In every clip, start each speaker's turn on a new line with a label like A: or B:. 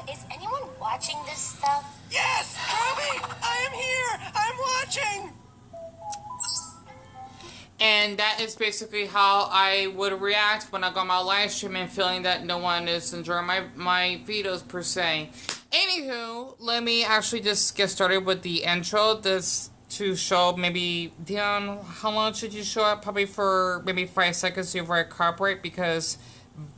A: Is anyone watching this stuff?
B: Yes! Ruby! I am here! I'm watching!
C: And that is basically how I would react when I go on my live stream and feeling that no one is enjoying my videos per se. Anywho, let me actually just get started with the intro. This to show maybe, Dion, how long should you show it? Probably for maybe 5 seconds before I copyright, because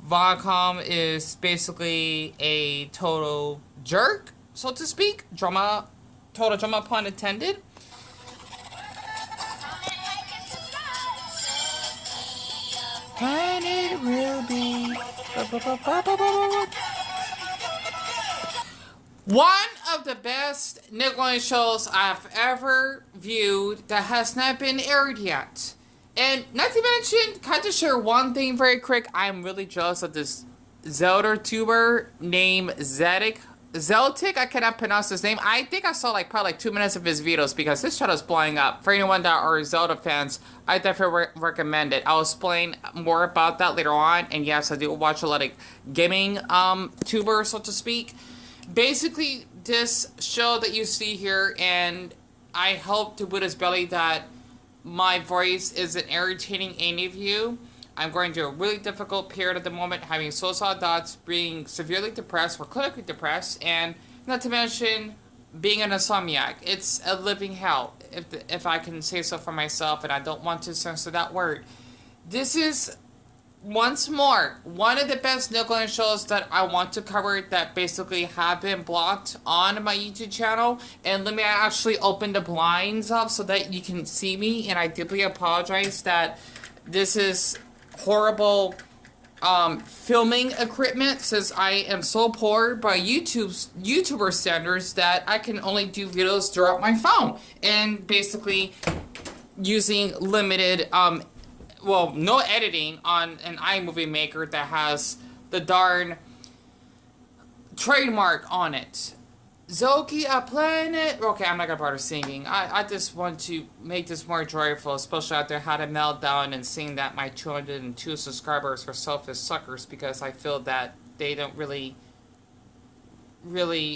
C: Viacom is basically a total jerk, so to speak. Total drama pun intended. Planet Ruby. One of the best Nickelodeon shows I've ever viewed that has not been aired yet. And not to mention, can I just share one thing very quick? I'm really jealous of this Zelda tuber named Zeltic. I cannot pronounce his name. I think I saw probably 2 minutes of his videos because this channel is blowing up. For anyone that are Zelda fans, I definitely recommend it. I'll explain more about that later on. And yes, I do watch a lot of gaming tubers, so to speak. Basically, this show that you see here, and I hope to put his belly that my voice isn't irritating any of you. I'm going through a really difficult period at the moment, having suicidal thoughts, being severely depressed or clinically depressed, and not to mention being an insomniac. It's a living hell, if I can say so for myself, and I don't want to censor that word. This is, once more, one of the best Nickelodeon shows that I want to cover that basically have been blocked on my YouTube channel. And let me actually open the blinds up so that you can see me, and I deeply apologize that this is horrible filming equipment, since I am so poor by YouTuber standards that I can only do videos throughout my phone and basically using limited well, no editing on an iMovie Maker that has the darn trademark on it. Zokie of Planet... Okay, I'm not gonna bother singing. I just want to make this more joyful, especially after I had a meltdown and seeing that my 202 subscribers are selfish suckers, because I feel that they don't really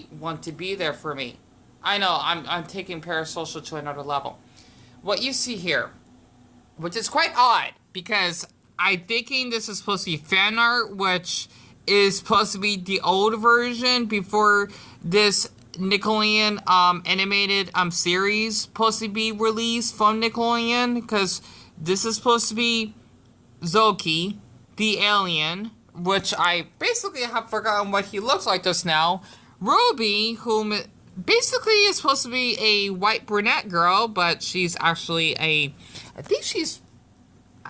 C: want to be there for me. I know, I'm taking parasocial to another level. What you see here, which is quite odd, because I'm thinking this is supposed to be fan art, which is supposed to be the old version before this Nickelodeon animated series supposed to be released from Nickelodeon, because this is supposed to be Zokie, the alien, which I basically have forgotten what he looks like just now. Ruby, whom basically is supposed to be a white brunette girl, but she's actually I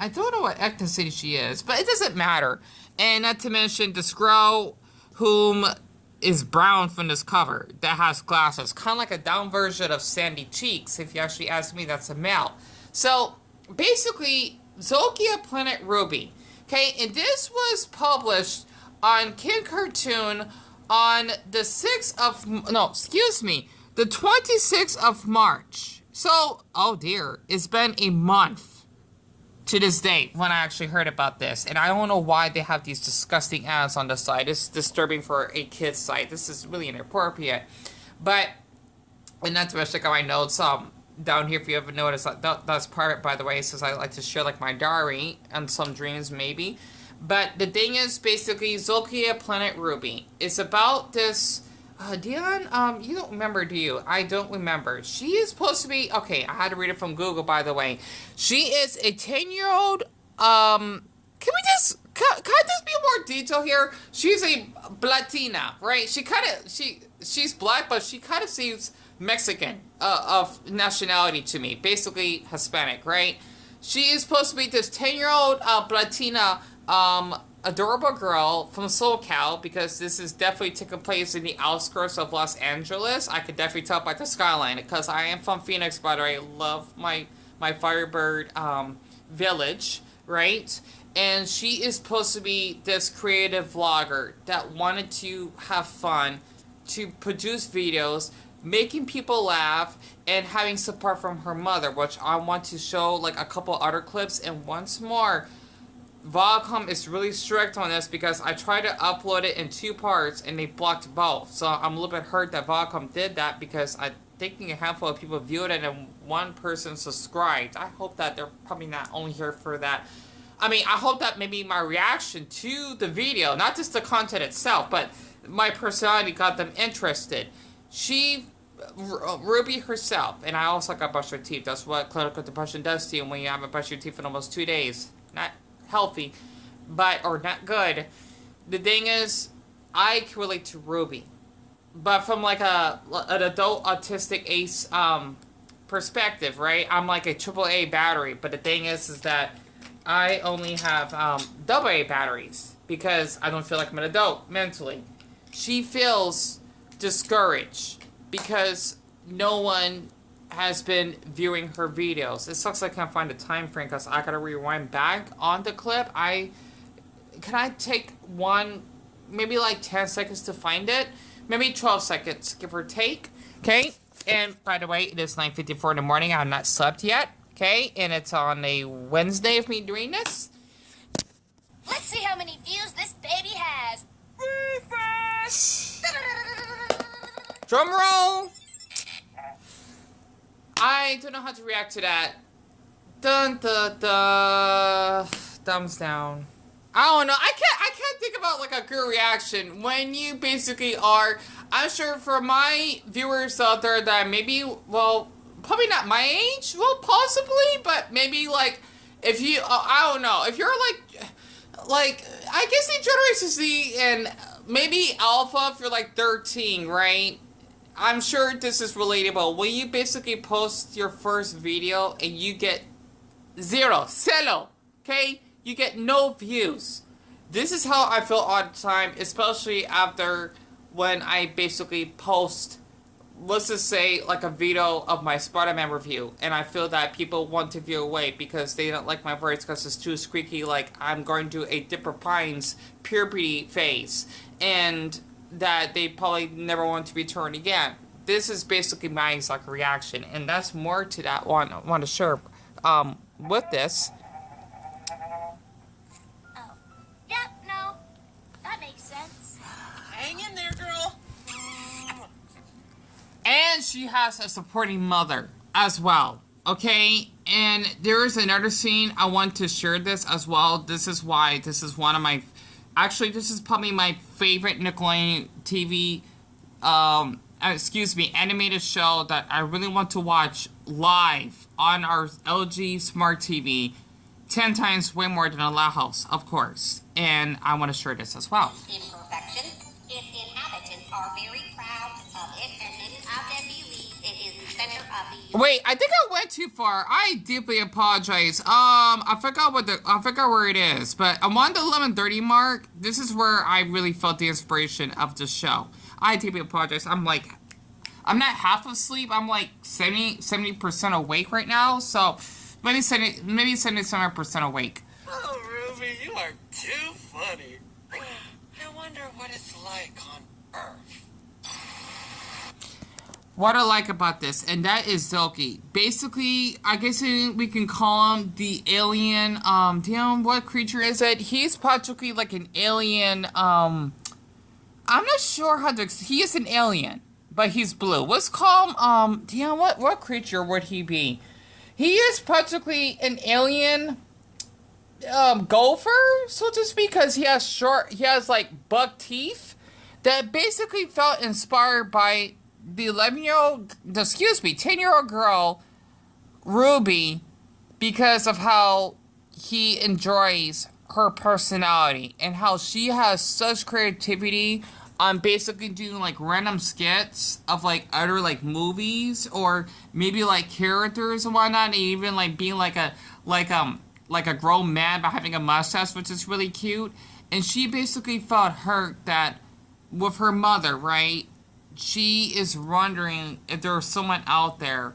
C: don't know what ethnicity she is, but it doesn't matter. And not to mention this girl, whom is brown from this cover, that has glasses. Kind of like a down version of Sandy Cheeks. If you actually ask me, that's a male. So, basically, Zokie of Planet Ruby. Okay, and this was published on Kid Cartoon on the 6th of... No, excuse me. The 26th of March. So, oh dear, it's been a month to this date when I actually heard about this. And I don't know why they have these disgusting ads on the side. It's disturbing for a kid's site. This is really inappropriate. But, and not to mention, check out my notes down here if you ever noticed. That's part, by the way, since I like to share my diary and some dreams maybe. But the thing is, basically, Zokie of Planet Ruby. It's about this... Dion, you don't remember, do you? I don't remember. She is supposed to be... Okay, I had to read it from Google, by the way. She is a 10-year-old... Can we just... Can I just be more detail here? She's a Latina, right? She kind of... She's black, but she kind of seems Mexican of nationality to me. Basically, Hispanic, right? She is supposed to be this 10-year-old Latina... adorable girl from SoCal, because this is definitely taking place in the outskirts of Los Angeles. I could definitely tell by the skyline, because I am from Phoenix, by the way. I love my Firebird village, right? And she is supposed to be this creative vlogger that wanted to have fun, to produce videos, making people laugh, and having support from her mother, which I want to show a couple other clips. And once more, Viacom is really strict on this because I tried to upload it in 2 parts and they blocked both. So I'm a little bit hurt that Viacom did that because I thinking a handful of people viewed it and 1 person subscribed. I hope that they're probably not only here for that. I mean, I hope that maybe my reaction to the video, not just the content itself, but my personality got them interested. Ruby herself, and I also got brush your teeth. That's what clinical depression does to you when you haven't brushed your teeth in almost 2 days. Not healthy, or not good. The thing is, I can relate to Ruby, but from like an adult autistic ace perspective, right? I'm like a AAA battery, but the thing is that I only have AA batteries because I don't feel like I'm an adult mentally. She feels discouraged because no one has been viewing her videos. It sucks I can't find a time frame because I gotta rewind back on the clip. Can I take maybe like 10 seconds to find it? Maybe 12 seconds, give or take. Okay? And by the way, it is 9:54 in the morning. I have not slept yet. Okay? And it's on a Wednesday of me doing this.
A: Let's see how many views this baby has. Refresh!
C: Drum roll! I don't know how to react to that. Dun dun dun. Thumbs down. I don't know. I can't think about like a good reaction when you basically are. I'm sure for my viewers out there that maybe, well, probably not my age, well, possibly, but maybe like if you, I don't know, if you're like I guess the Generation Z and maybe Alpha if you're like 13, right? I'm sure this is relatable. When you basically post your first video and you get 0, okay? You get no views. This is how I feel all the time, especially after when I basically post, let's just say, like a video of my Spider-Man review, and I feel that people want to view away because they don't like my voice because it's too squeaky, like I'm going through a Dipper Pines puberty phase, and that they probably never want to return again. This is basically my exact reaction, and that's more to that one I want to share with this.
A: Oh. Yep, no. That makes sense.
B: Hang in there, girl.
C: And she has a supporting mother as well, okay? And there is another scene I want to share this as well. This is why this is one of my... Actually, this is probably my favorite Nickelodeon TV, animated show that I really want to watch live on our LG Smart TV 10 times way more than a loud house, of course. And I want to share this as well.
D: Imperfections, its inhabitants are very proud of it, and many of them believe it is the center of the...
C: Wait, I think I went too far. I deeply apologize. I forgot where it is, but I'm on the 11:30 mark. This is where I really felt the inspiration of the show. I deeply apologize. I'm not half asleep. I'm like 70% awake right now. So maybe 77% awake.
B: Oh, Ruby, you are too funny. I wonder what it's like on Earth.
C: What I like about this, and that is Zokie. Basically, I guess we can call him the alien, damn, what creature is it? He's practically like an alien, I'm not sure how to, he is an alien, but he's blue. Let's call him, damn, what creature would he be? He is practically an alien, gopher, so to speak, because he has like buck teeth that basically felt inspired by the 10-year-old girl, Ruby, because of how he enjoys her personality and how she has such creativity on basically doing like random skits of like other like movies or maybe like characters and whatnot, and even like being like a grown man by having a mustache, which is really cute. And she basically felt hurt that with her mother, right? She is wondering if there's someone out there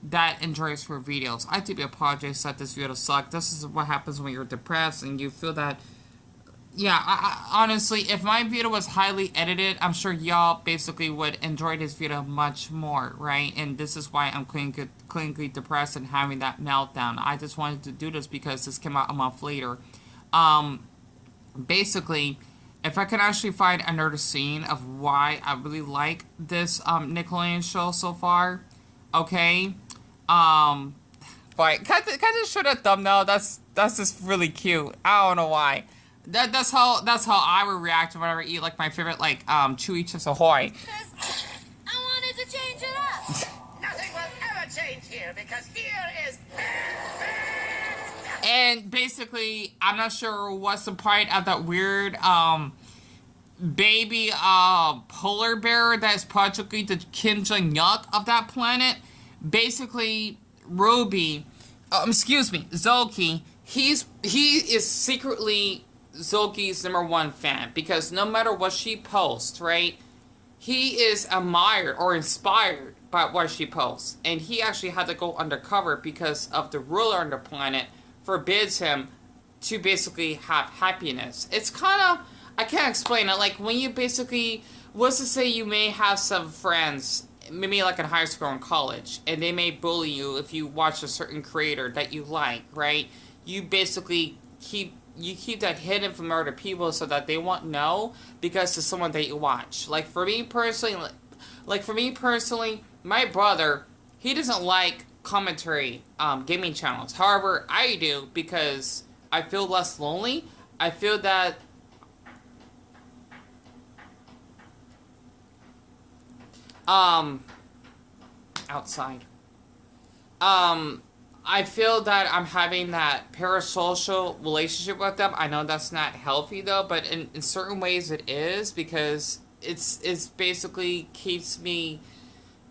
C: that enjoys her videos. I do apologize that this video sucked. This is what happens when you're depressed and you feel that... Yeah, I honestly, if my video was highly edited, I'm sure y'all basically would enjoy this video much more, right? And this is why I'm clinically depressed and having that meltdown. I just wanted to do this because this came out a month later. Basically, if I can actually find another scene of why I really like this Nickelodeon show so far, okay. But can I just show that thumbnail? That's just really cute. I don't know why. That's how I would react whenever I eat like my favorite like chewy chips ahoy.
A: I wanted to change it up.
B: Nothing will ever change here because here is.
C: And basically, I'm not sure what's the point of that weird baby polar bear that is practically the Kim Jong-un of that planet. Basically, Ruby, Zokie, he is secretly Zokie's #1 fan because no matter what she posts, right, he is admired or inspired by what she posts. And he actually had to go undercover because of the ruler on the planet forbids him to basically have happiness. It's kind of, I can't explain it. Like when you basically, let's just say you may have some friends, maybe like in high school and college, and they may bully you if you watch a certain creator that you like, right? You basically keep that hidden from other people so that they won't know because it's someone that you watch. Like for me personally, my brother, he doesn't like commentary gaming channels. However, I do because I feel less lonely. I feel that outside. I feel that I'm having that parasocial relationship with them. I know that's not healthy though, but in certain ways it is because it's basically keeps me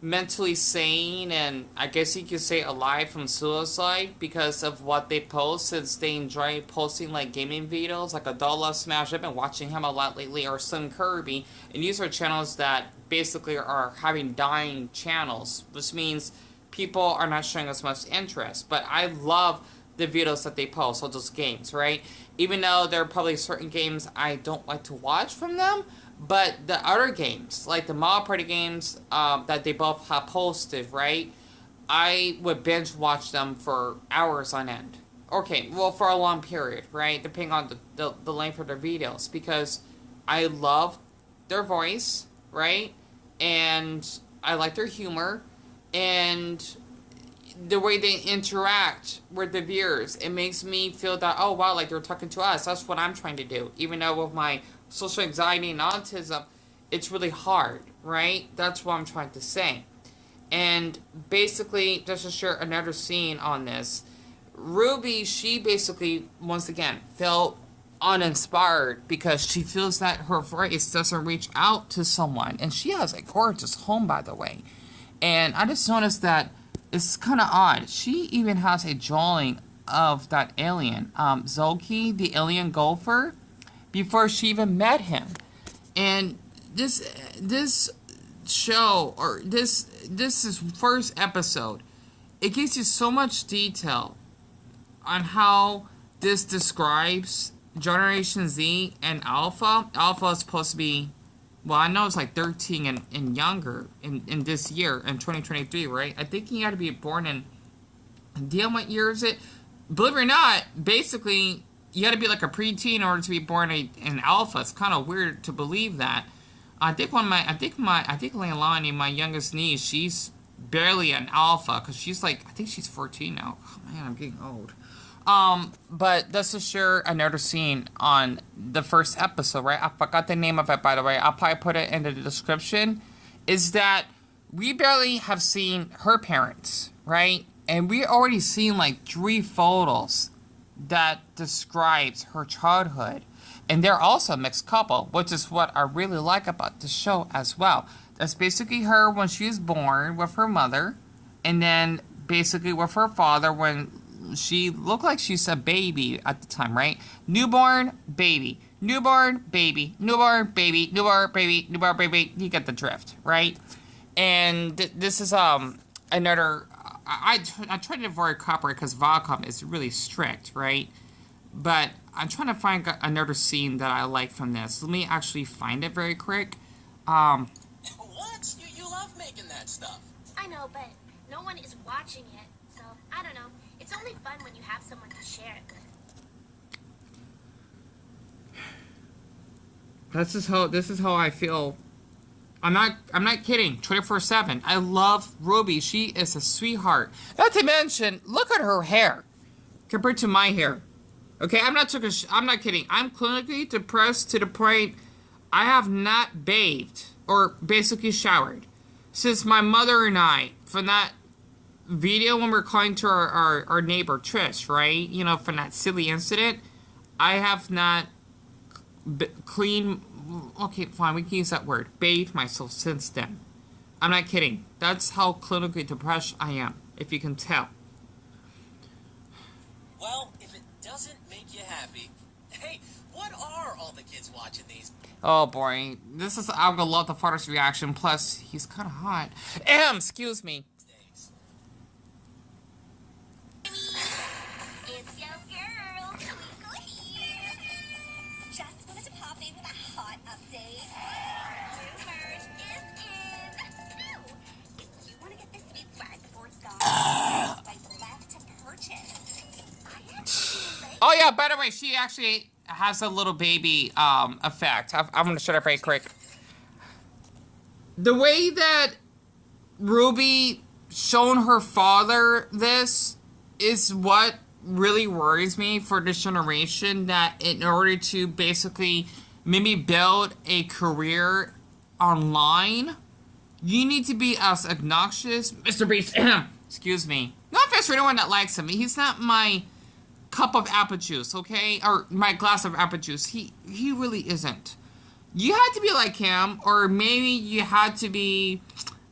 C: mentally sane and I guess you could say alive from suicide because of what they post, since they enjoy posting like gaming videos like Adult Love Smash. I've been watching him a lot lately, or Slim Kirby, and these are channels that basically are having dying channels, which means people are not showing as much interest. But I love the videos that they post, so those games, right? Even though there are probably certain games I don't like to watch from them, but the other games, like the Mario Party games that they both have posted, right? I would binge watch them for hours on end. Okay, well, for a long period, right? Depending on the length of their videos. Because I love their voice, right? And I like their humor. And the way they interact with the viewers, it makes me feel that, oh, wow, like they're talking to us. That's what I'm trying to do. Even though with my social anxiety and autism, it's really hard, right? That's what I'm trying to say. And basically, just to share another scene on this, Ruby, she basically, once again, felt uninspired because she feels that her voice doesn't reach out to someone. And she has a gorgeous home, by the way. And I just noticed that it's kind of odd. She even has a drawing of that alien, Zokie, the alien golfer, before she even met him. And this show, or this is first episode, it gives you so much detail on how this describes Generation Z and Alpha. Alpha is supposed to be, well, I know it's like 13 and younger in this year, in 2023, right? I think you got to be born in, damn, what year is it? Believe it or not, basically, you got to be like a preteen in order to be born in Alpha. It's kind of weird to believe that. I think Leilani, my youngest niece, she's barely an Alpha because she's like, I think she's 14 now. Oh, man, I'm getting old. But let's just share another scene on the first episode, right? I forgot the name of it, by the way. I'll probably put it in the description. Is that we barely have seen her parents, right? And we already seen like 3 photos that describes her childhood. And they're also a mixed couple, which is what I really like about the show as well. That's basically her when she was born with her mother, and then basically with her father when she looked like she's a baby at the time, right? Newborn, baby. Newborn, baby. Newborn, baby. Newborn, baby. Newborn, baby. You get the drift, right? And this is another... I try to avoid copyright because Viacom is really strict, right? But I'm trying to find another scene that I like from this. Let me actually find it very quick.
B: What? You love making that stuff.
A: I know, but no one is watching it, so I don't know. It's only fun when you have someone to share it with.
C: This is how I feel. I'm not kidding. 24/7. I love Ruby. She is a sweetheart. Not to mention, look at her hair compared to my hair. Okay, I'm not kidding. I'm clinically depressed to the point I have not bathed or basically showered since my mother and I, from that video when we're calling to our neighbor Trish, right? You know, from that silly incident, I have not clean. Okay, fine, we can use that word. Bathed myself since then. I'm not kidding. That's how clinically depressed I am, if you can tell.
B: Well, if it doesn't make you happy, hey, what are all the kids watching these?
C: Oh boy, I'm gonna love the father's reaction. Plus, he's kind of hot. Excuse me.
B: days?
D: It's your girl, Twinkle here. Just wanted to pop in with a hot update. New merch is in. Ow! If you want to get this sweet swag before it's gone, swipe left to purchase. I actually
C: Oh yeah, by the way, she actually has a little baby effect. I'm gonna shut up right quick. The way that Ruby shown her father this is what really worries me for this generation, that in order to basically maybe build a career online, you need to be as obnoxious. Mr. Beast, excuse me. No offense for anyone that likes him. He's not my cup of apple juice, okay? Or my glass of apple juice. He really isn't. You had to be like him, or maybe you had to be...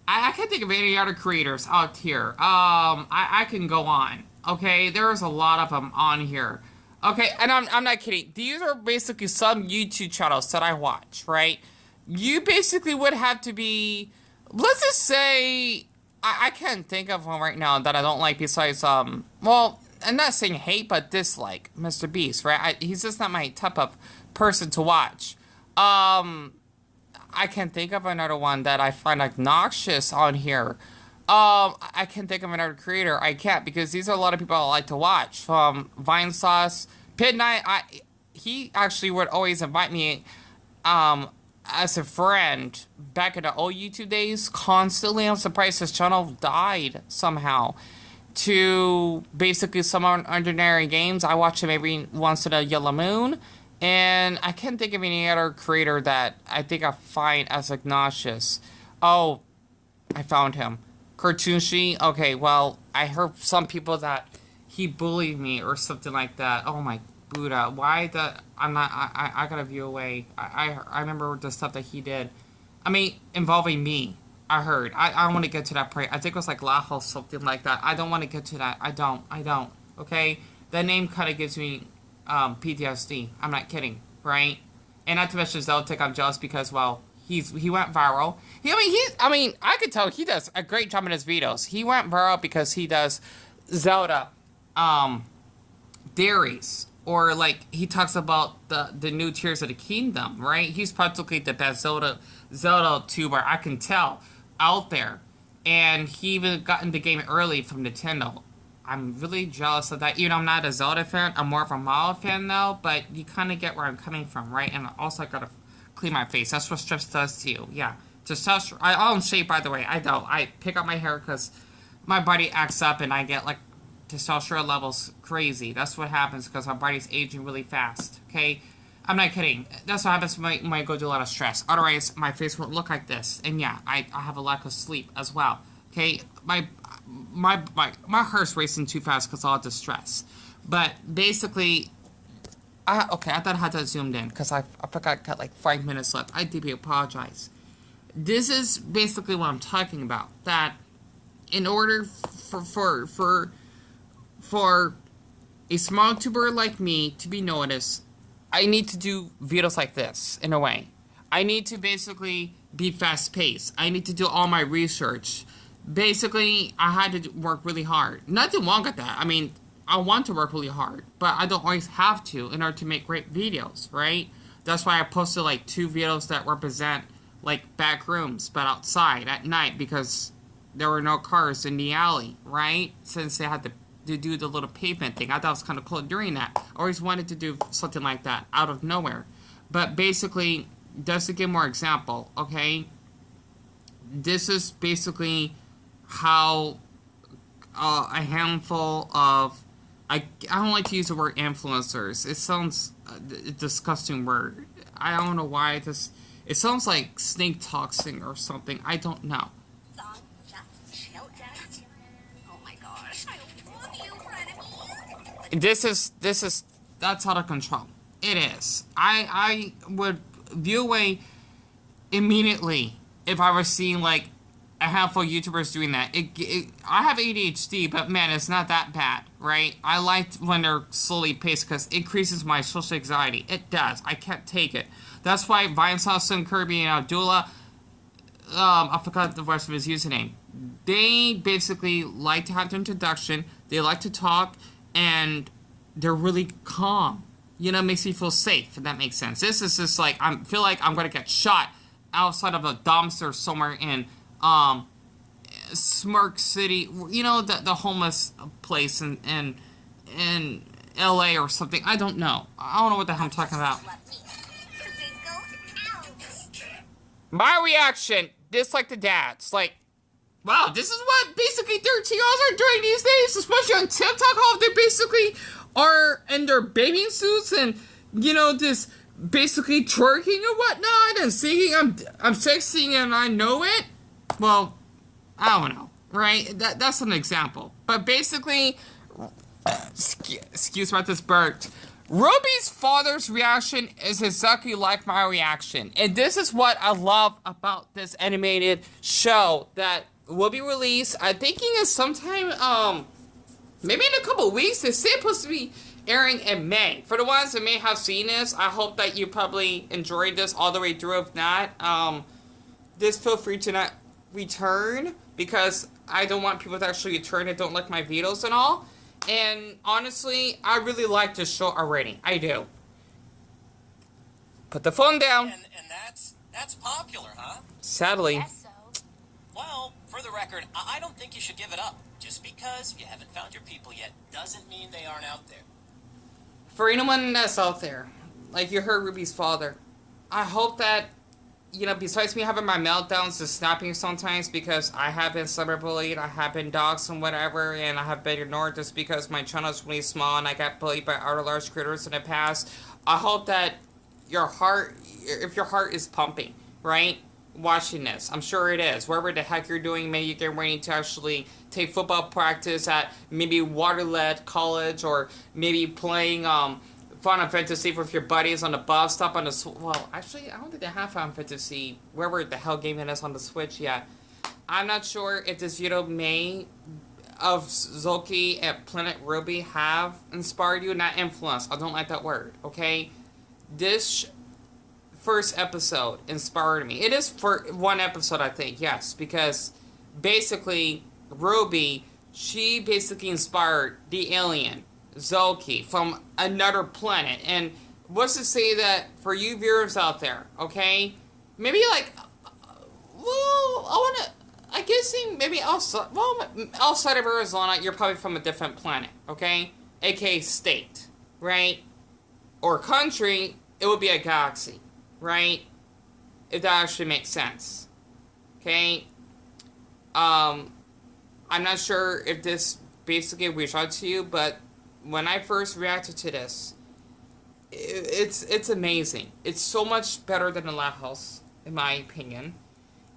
C: I can't think of any other creators out here. I can go on, okay? There's a lot of them on here. Okay, and I'm not kidding. These are basically some YouTube channels that I watch, right? You basically would have to be... Let's just say... I can't think of one right now that I don't like besides, well... I'm not saying hate, but dislike Mr. Beast, right? He's just not my type of person to watch. I can't think of another one that I find obnoxious on here. I can't think of another creator. I can't, because these are a lot of people I like to watch. From Vine Sauce, Midnight. He actually would always invite me as a friend back in the old YouTube days. Constantly. I'm surprised his channel died somehow. To basically some ordinary games. I watch him every once in a yellow moon, and I can't think of any other creator that I think I find as obnoxious. Oh, I found him. Cartoonshi. Okay, well, I heard some people that he bullied me or something like that. Oh my Buddha, why the... I gotta view away. I remember the stuff that he did. I mean, involving me. I heard. I don't want to get to that point. I think it was like Laho, something like that. I don't want to get to that. I don't. Okay? That name kind of gives me PTSD. I'm not kidding. Right? And not to mention Zeltic, I'm jealous because, well, he went viral. I could tell he does a great job in his videos. He went viral because he does Zelda dairies. Or, like, he talks about the new Tears of the Kingdom, right? He's practically the best Zelda tuber, I can tell, out there. And he even got in the game early from Nintendo. I'm really jealous of that. Even though I'm not a Zelda fan, I'm more of a Mario fan now, but you kind of get where I'm coming from, right? And also I gotta clean my face. That's what stress does to you. Yeah. Testosterone. I don't shave, by the way. I don't. I pick up my hair because my body acts up and I get, like, testosterone levels crazy. That's what happens because my body's aging really fast, okay? I'm not kidding. That's what happens when I go through a lot of stress. Otherwise, my face won't look like this. And yeah, I have a lack of sleep as well, okay? My heart's racing too fast because of all the stress. But basically, I thought I had that zoomed in because I forgot I got like 5 minutes left. I deeply apologize. This is basically what I'm talking about. That in order for a small tuber like me to be noticed, I need to do videos like this, in a way. I need to basically be fast-paced. I need to do all my research. Basically, I had to work really hard. Nothing wrong with that. I mean, I want to work really hard, but I don't always have to in order to make great videos, right? That's why I posted like 2 videos that represent like back rooms, but outside at night because there were no cars in the alley, right? Since they had to do the little pavement thing. I thought it was kind of cool during that. I always wanted to do something like that out of nowhere. But basically, just to give more example, okay? This is basically how a handful of... I don't like to use the word influencers. It sounds a disgusting word. I don't know why it sounds like snake toxin or something. I don't know.
D: Song, just chill, Janet. Oh my gosh, I love you, frenemies.
C: This is that's out of control. It is. I would view away immediately if I was seeing like a handful of YouTubers doing that. I have ADHD, but man, it's not that bad, right? I like when they're slowly paced because it increases my social anxiety. It does. I can't take it. That's why Vinesauce and Kirby and Abdullah, I forgot the rest of his username. They basically like to have the introduction. They like to talk, and they're really calm. You know, it makes me feel safe, if that makes sense. This is just like, I feel like I'm going to get shot outside of a dumpster somewhere in Smirk City, you know, the homeless place in LA or something. I don't know. I don't know what the hell I'm talking about. My reaction, just like the dads, like, wow, this is what basically 13-year-olds are doing these days, especially on TikTok, how they basically are in their bathing suits and, you know, just basically twerking and whatnot and singing, I'm sexy and I know it. Well, I don't know, right? That's an example. But basically, excuse me, I just burped. Ruby's father's reaction is exactly like my reaction. And this is what I love about this animated show that will be released. I'm thinking it's sometime, maybe in a couple weeks. They say it's supposed to be airing in May. For the ones that may have seen this, I hope that you probably enjoyed this all the way through. If not, just feel free to not return, because I don't want people to actually return that don't like my videos and all. And honestly, I really like this show already. I do. Put the phone down.
B: And that's popular, huh?
C: Sadly.
A: Guess so.
B: Well, for the record, I don't think you should give it up. Just because you haven't found your people yet doesn't mean they aren't out there.
C: For anyone that's out there, like you heard Ruby's father, I hope that, you know, besides me having my meltdowns and snapping sometimes because I have been cyberbullied, I have been doxxed and whatever, and I have been ignored just because my channel is really small and I got bullied by other large creators in the past, I hope that your heart, if your heart is pumping, right, watching this, I'm sure it is, wherever the heck you're doing, maybe you get ready to actually take football practice at maybe Waterloo College, or maybe playing, Final Fantasy with your buddies on the bus stop on the... Well, actually, I don't think they have Final Fantasy wherever the hell game it is on the Switch yet. I'm not sure if this video may of Zokie at Planet Ruby have inspired you, not influenced. I don't like that word, okay? This first episode inspired me. It is for one episode, I think, yes, because basically Ruby, she basically inspired the alien Zokie from another planet. And what's to say that for you viewers out there, okay, maybe like, well, I guess maybe outside, well, outside of Arizona, you're probably from a different planet, okay, aka state, right, or country. It would be a galaxy, right, if that actually makes sense, okay. I'm not sure if this basically reached out to you, but when I first reacted to this, it's amazing. It's so much better than the Loud House, in my opinion.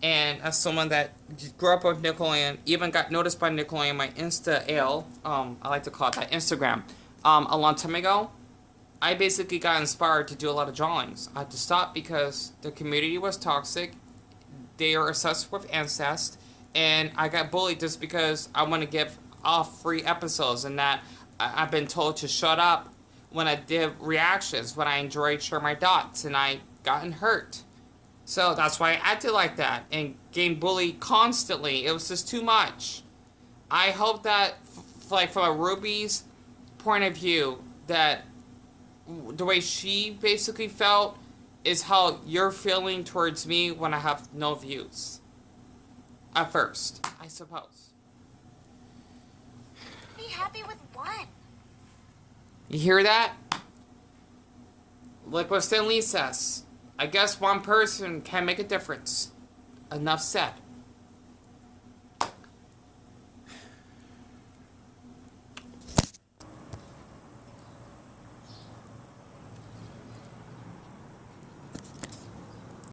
C: And as someone that grew up with Nickelodeon, even got noticed by Nickelodeon, my Insta-ale, I like to call it that, Instagram, a long time ago, I basically got inspired to do a lot of drawings. I had to stop because the community was toxic. They are obsessed with incest. And I got bullied just because I want to give off free episodes, and that I've been told to shut up when I did reactions, when I enjoyed share my dots, and I gotten hurt. So that's why I acted like that and getting bullied constantly. It was just too much. I hope that, like, from a Ruby's point of view, that the way she basically felt is how you're feeling towards me when I have no views. At first, I suppose.
A: Be happy with one.
C: You hear that? like what Stan Lee says, I guess one person can make a difference. Enough said.